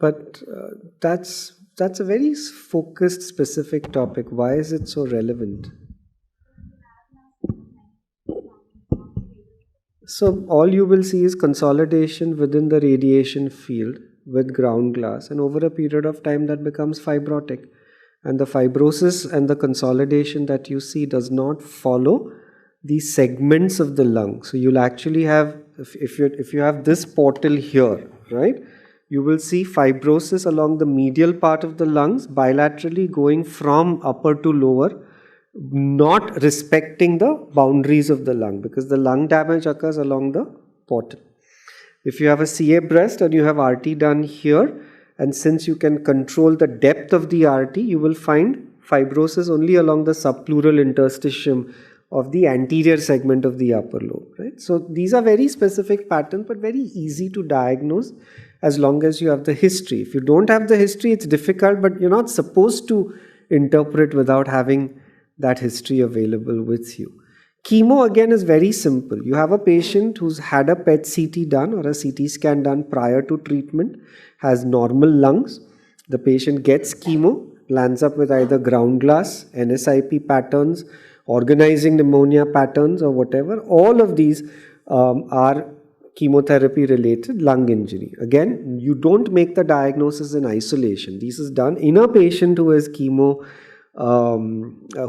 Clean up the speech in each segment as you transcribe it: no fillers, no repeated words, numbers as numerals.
But that's a very focused, specific topic. Why is it so relevant? So all you will see is consolidation within the radiation field with ground glass, and over a period of time that becomes fibrotic. And the fibrosis and the consolidation that you see does not follow the segments of the lung. So you'll actually have, if you have this portal here, right, you will see fibrosis along the medial part of the lungs bilaterally going from upper to lower, not respecting the boundaries of the lung, because the lung damage occurs along the portal. If you have a CA breast and you have RT done here, and since you can control the depth of the RT, you will find fibrosis only along the subpleural interstitium of the anterior segment of the upper lobe, right? So these are very specific patterns, but very easy to diagnose as long as you have the history. If you don't have the history, it's difficult, but you're not supposed to interpret without having that history available with you. Chemo again is very simple. You have a patient who's had a PET CT done or a CT scan done prior to treatment, has normal lungs. The patient gets chemo, lands up with either ground glass, NSIP patterns, organizing pneumonia patterns or whatever. All of these are chemotherapy related lung injury. Again, you don't make the diagnosis in isolation. This is done in a patient who has chemo,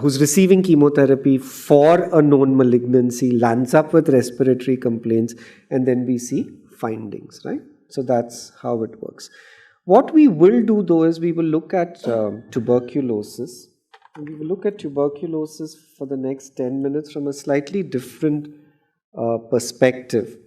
who's receiving chemotherapy for a known malignancy, lands up with respiratory complaints, and then we see findings, right? So that's how it works. What we will do though is we will look at tuberculosis. And we will look at tuberculosis for the next 10 minutes from a slightly different perspective.